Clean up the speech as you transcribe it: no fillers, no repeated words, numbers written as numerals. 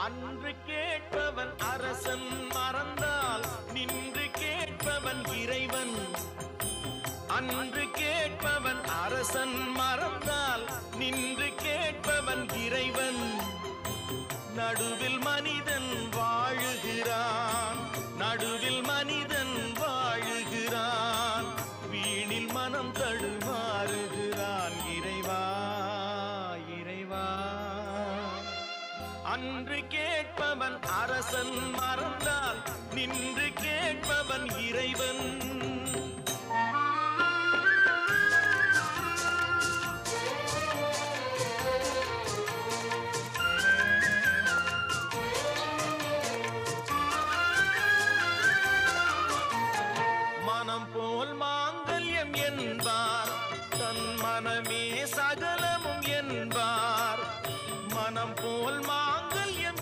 அன்று கேட்பவன் அரசன் மறந்தால் நின்று கேட்பவன் இறைவன். அன்று கேட்பவன் அரசன் மறந்தால் நின்று கேட்பவன் இறைவன். நடுவில் மனிதன் வாழுகிறான், நடுவில் மனிதன் வாழுகிறான், வீணில் மனம் தடுமாறுகிறான். இறைவா இறைவா, அன்று கேட்பவன் அரசன் மறந்தால் நின்று கேட்பவன் இறைவன்.